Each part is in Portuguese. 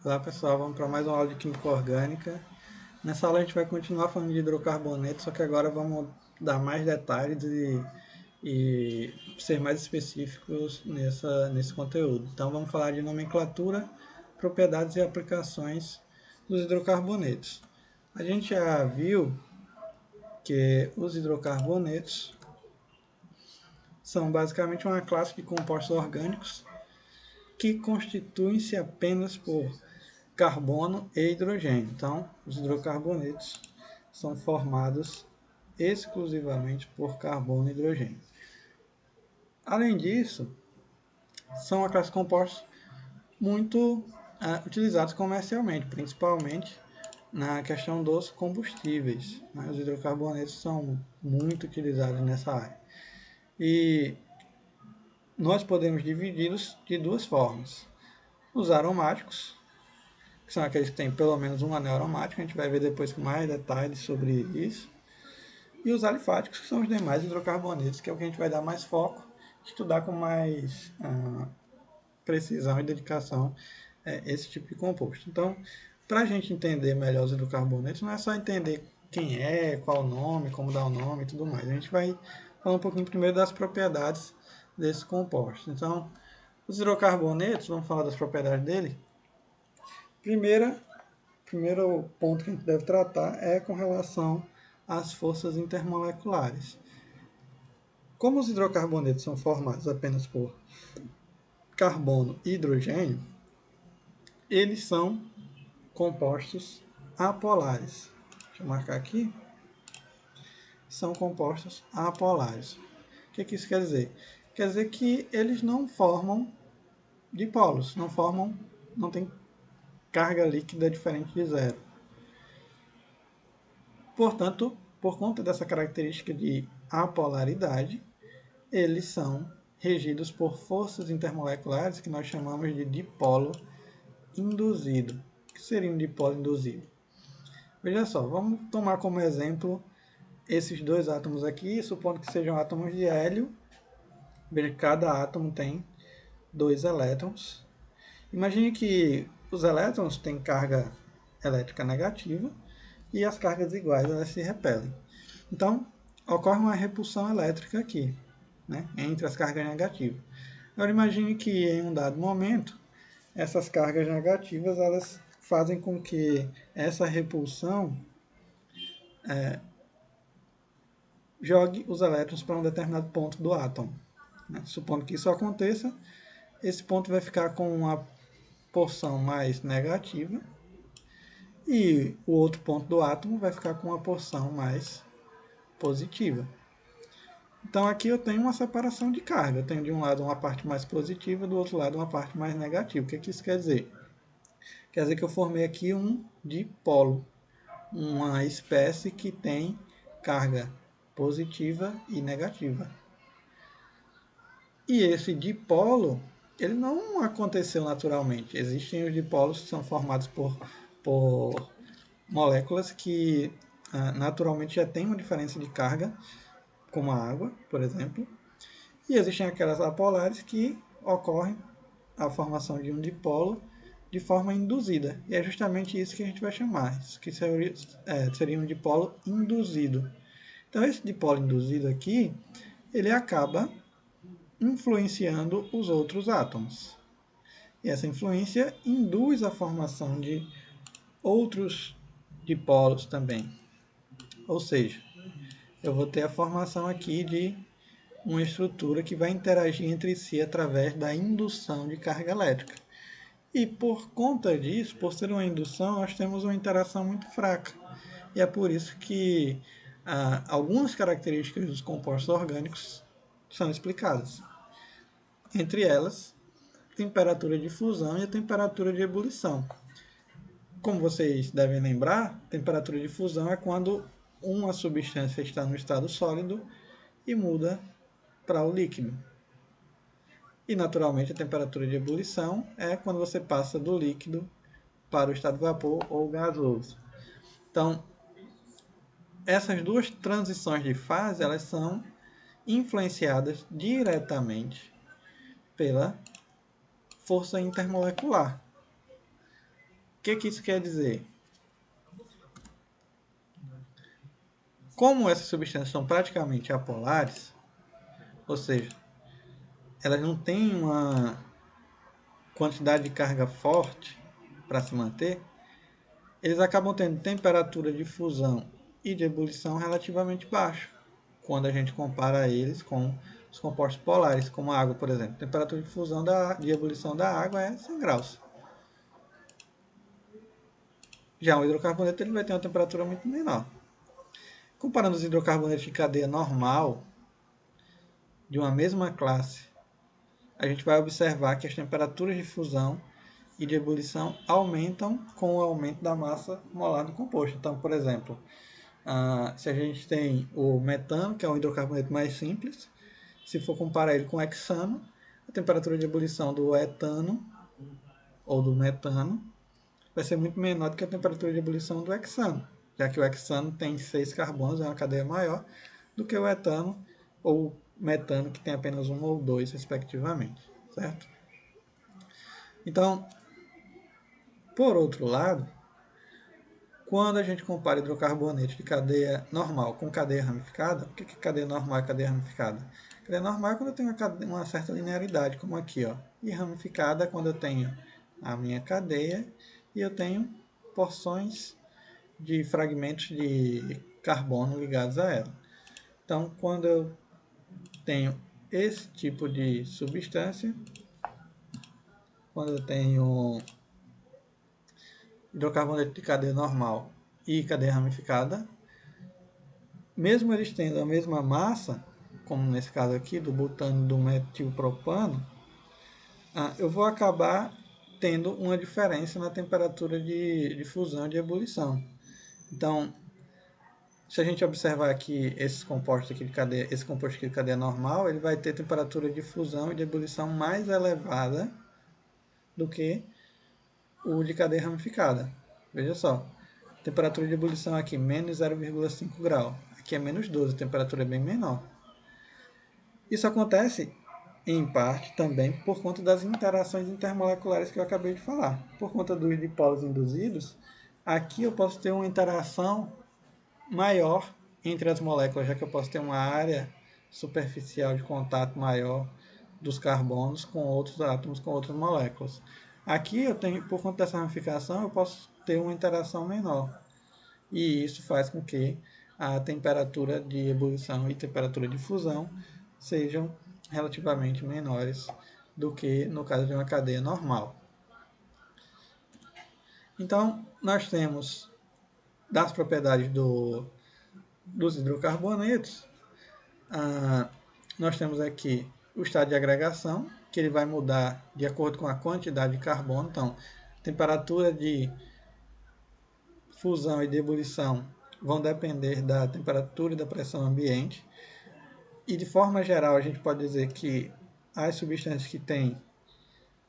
Olá pessoal, vamos para mais uma aula de Química Orgânica. Nessa aula a gente vai continuar falando de hidrocarbonetos, só que agora vamos dar mais detalhes e ser mais específicos nesse conteúdo. Então vamos falar de nomenclatura, propriedades e aplicações dos hidrocarbonetos. A gente já viu que os hidrocarbonetos são basicamente uma classe de compostos orgânicos que constituem-se apenas por carbono e hidrogênio. Então, os hidrocarbonetos são formados exclusivamente por carbono e hidrogênio. Além disso, são uma classe de compostos muito utilizados comercialmente, principalmente na questão dos combustíveis. Né? Os hidrocarbonetos são muito utilizados nessa área. E nós podemos dividi-los de duas formas. Os aromáticos, que são aqueles que têm pelo menos um anel aromático, a gente vai ver depois com mais detalhes sobre isso. E os alifáticos, que são os demais hidrocarbonetos, que é o que a gente vai dar mais foco, estudar com mais precisão e dedicação esse tipo de composto. Então, para a gente entender melhor os hidrocarbonetos, não é só entender quem é, qual o nome, como dar o nome e tudo mais. A gente vai falar um pouquinho primeiro das propriedades desse composto. Então, os hidrocarbonetos, vamos falar das propriedades dele. Primeiro ponto que a gente deve tratar é com relação às forças intermoleculares. Como os hidrocarbonetos são formados apenas por carbono e hidrogênio, eles são compostos apolares. Deixa eu marcar aqui. São compostos apolares. O que isso quer dizer? Quer dizer que eles não formam dipolos, não tem carga líquida diferente de zero. Portanto, por conta dessa característica de apolaridade, eles são regidos por forças intermoleculares que nós chamamos de dipolo induzido. O que seria um dipolo induzido? Veja só, vamos tomar como exemplo esses dois átomos aqui, supondo que sejam átomos de hélio. Veja que cada átomo tem 2 elétrons. Imagine que os elétrons têm carga elétrica negativa e as cargas iguais elas se repelem. Então, ocorre uma repulsão elétrica aqui, né, entre as cargas negativas. Agora imagine que em um dado momento, essas cargas negativas elas fazem com que essa repulsão jogue os elétrons para um determinado ponto do átomo. Né? Supondo que isso aconteça, esse ponto vai ficar com uma porção mais negativa e o outro ponto do átomo vai ficar com uma porção mais positiva. Então aqui eu tenho uma separação de carga. Eu tenho de um lado uma parte mais positiva, do outro lado uma parte mais negativa. O que isso quer dizer? Quer dizer que eu formei aqui um dipolo, uma espécie que tem carga positiva e negativa. E esse dipolo, ele não aconteceu naturalmente. Existem os dipolos que são formados por moléculas que naturalmente já têm uma diferença de carga, como a água, por exemplo. E existem aquelas apolares que ocorrem a formação de um dipolo de forma induzida. E é justamente isso que a gente vai chamar, isso que seria um dipolo induzido. Então esse dipolo induzido aqui, ele acaba influenciando os outros átomos. E essa influência induz a formação de outros dipolos também. Ou seja, eu vou ter a formação aqui de uma estrutura que vai interagir entre si através da indução de carga elétrica. E por conta disso, por ser uma indução, nós temos uma interação muito fraca. E é por isso que algumas características dos compostos orgânicos são explicadas. Entre elas, a temperatura de fusão e a temperatura de ebulição. Como vocês devem lembrar, temperatura de fusão é quando uma substância está no estado sólido e muda para o líquido. E, naturalmente, a temperatura de ebulição é quando você passa do líquido para o estado de vapor ou gasoso. Então, essas duas transições de fase, elas são influenciadas diretamente pela força intermolecular. que isso quer dizer? Como essas substâncias são praticamente apolares, ou seja, elas não têm uma quantidade de carga forte para se manter, eles acabam tendo temperatura de fusão e de ebulição relativamente baixa, quando a gente compara eles com os compostos polares, como a água, por exemplo. A temperatura de fusão de ebulição da água é 100 graus. Já o hidrocarboneto ele vai ter uma temperatura muito menor. Comparando os hidrocarbonetos de cadeia normal, de uma mesma classe, a gente vai observar que as temperaturas de fusão e de ebulição aumentam com o aumento da massa molar do composto. Então, por exemplo, se a gente tem o metano, que é um hidrocarboneto mais simples, se for comparar ele com o hexano, a temperatura de ebulição do etano ou do metano vai ser muito menor do que a temperatura de ebulição do hexano, já que o hexano tem 6 carbonos, é uma cadeia maior, do que o etano ou metano, que tem apenas um ou dois, respectivamente. Certo? Então, por outro lado, quando a gente compara hidrocarbonetos de cadeia normal com cadeia ramificada, o que é cadeia normal e cadeia ramificada? Cadeia normal é quando eu tenho uma certa linearidade, como aqui, ó. E ramificada é quando eu tenho a minha cadeia e eu tenho porções de fragmentos de carbono ligados a ela. Então, quando eu tenho esse tipo de substância, quando eu tenho hidrocarboneto de cadeia normal e cadeia ramificada, mesmo eles tendo a mesma massa, como nesse caso aqui do butano e do metilpropano, eu vou acabar tendo uma diferença na temperatura de fusão e de ebulição. Então, se a gente observar aqui esse composto aqui de cadeia normal, ele vai ter temperatura de fusão e de ebulição mais elevada do que o de cadeia ramificada. Veja só, temperatura de ebulição aqui, menos 0,5 grau. Aqui é menos 12, a temperatura é bem menor. Isso acontece, em parte, também por conta das interações intermoleculares que eu acabei de falar. Por conta dos dipolos induzidos, aqui eu posso ter uma interação maior entre as moléculas, já que eu posso ter uma área superficial de contato maior dos carbonos com outros átomos, com outras moléculas. Aqui, eu tenho, por conta dessa ramificação, eu posso ter uma interação menor. E isso faz com que a temperatura de ebulição e temperatura de fusão sejam relativamente menores do que no caso de uma cadeia normal. Então, nós temos das propriedades dos hidrocarbonetos, nós temos aqui o estado de agregação, que ele vai mudar de acordo com a quantidade de carbono. Então, temperatura de fusão e de ebulição vão depender da temperatura e da pressão ambiente. E de forma geral, a gente pode dizer que as substâncias que têm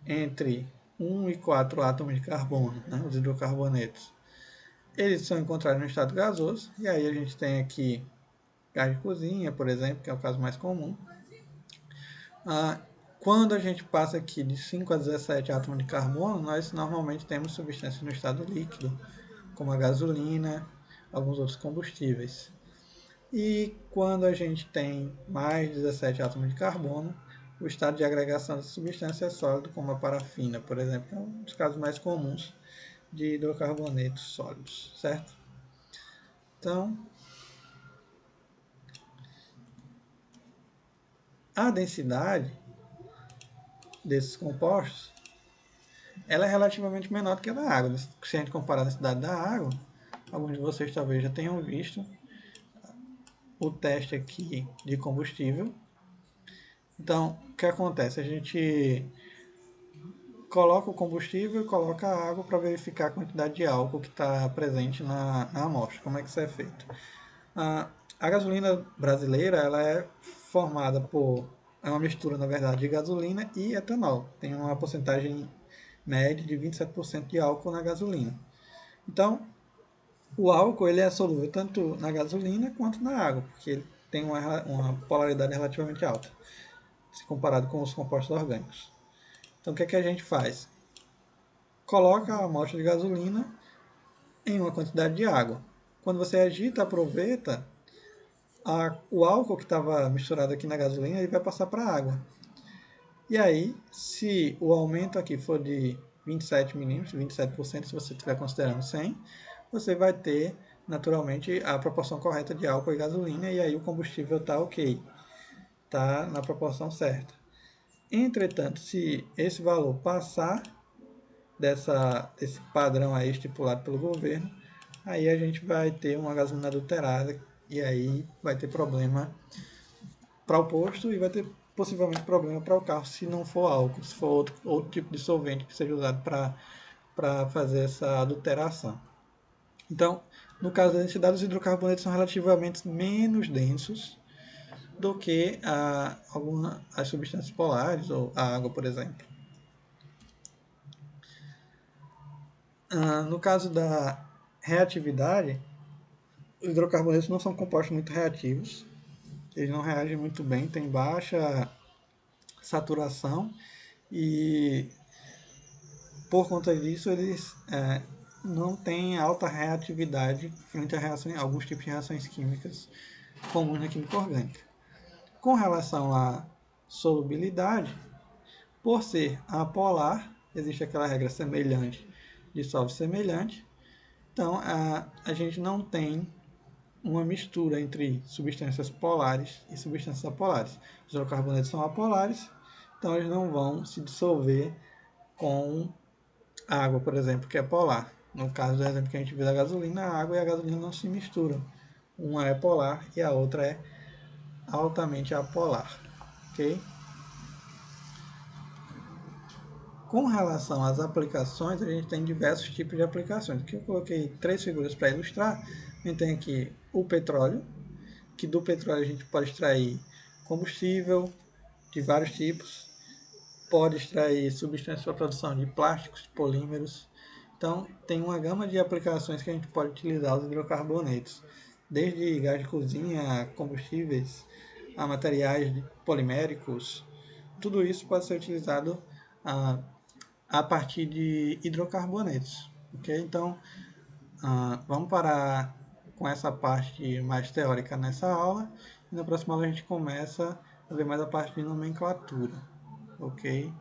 entre 1 e 4 átomos de carbono, né, os hidrocarbonetos, eles são encontrados no estado gasoso. E aí a gente tem aqui gás de cozinha, por exemplo, que é o caso mais comum. Quando a gente passa aqui de 5 a 17 átomos de carbono, nós normalmente temos substâncias no estado líquido, como a gasolina, alguns outros combustíveis. E quando a gente tem mais de 17 átomos de carbono, o estado de agregação dessa substância é sólido, como a parafina, por exemplo, que é um dos casos mais comuns de hidrocarbonetos sólidos, certo? Então, a densidade desses compostos ela é relativamente menor do que a da água. Se a gente comparar a densidade da água, alguns de vocês talvez já tenham visto o teste aqui de combustível. Então, o que acontece? A gente coloca o combustível e coloca a água para verificar a quantidade de álcool que está presente na amostra. Como é que isso é feito? A gasolina brasileira ela é formada por... É uma mistura, na verdade, de gasolina e etanol. Tem uma porcentagem média de 27% de álcool na gasolina. Então, o álcool ele é solúvel tanto na gasolina quanto na água, porque ele tem uma polaridade relativamente alta, se comparado com os compostos orgânicos. Então, o que é que a gente faz? coloca a amostra de gasolina em uma quantidade de água. Quando você agita, aproveita, o álcool que estava misturado aqui na gasolina, ele vai passar para a água. E aí, se o aumento aqui for de 27 milímetros, 27%, se você estiver considerando 100, você vai ter, naturalmente, a proporção correta de álcool e gasolina, e aí o combustível está ok, está na proporção certa. Entretanto, se esse valor passar desse padrão aí estipulado pelo governo, aí a gente vai ter uma gasolina adulterada e aí vai ter problema para o posto e vai ter possivelmente problema para o carro se não for álcool, se for outro tipo de solvente que seja usado para fazer essa adulteração. Então, no caso da densidade, os hidrocarbonetos são relativamente menos densos do que as substâncias polares ou a água, por exemplo. No caso da reatividade, os hidrocarbonetos não são compostos muito reativos, eles não reagem muito bem, têm baixa saturação e por conta disso eles não têm alta reatividade frente a alguns tipos de reações químicas comuns na química orgânica. Com relação à solubilidade, por ser apolar, existe aquela regra semelhante, dissolve semelhante, então a gente não tem uma mistura entre substâncias polares e substâncias apolares. Os hidrocarbonetos são apolares, então eles não vão se dissolver com a água, por exemplo, que é polar. No caso do exemplo que a gente viu da gasolina, a água e a gasolina não se misturam. Uma é polar e a outra é altamente apolar. Ok? Com relação às aplicações, a gente tem diversos tipos de aplicações. Aqui eu coloquei 3 figuras para ilustrar. A gente tem aqui o petróleo, que do petróleo a gente pode extrair combustível de vários tipos, pode extrair substâncias para a produção de plásticos, polímeros. Então, tem uma gama de aplicações que a gente pode utilizar os hidrocarbonetos, desde gás de cozinha, combustíveis, a materiais poliméricos. Tudo isso pode ser utilizado a partir de hidrocarbonetos. Okay? Então, vamos parar com essa parte mais teórica nessa aula. E na próxima aula a gente começa a ver mais a parte de nomenclatura. Ok?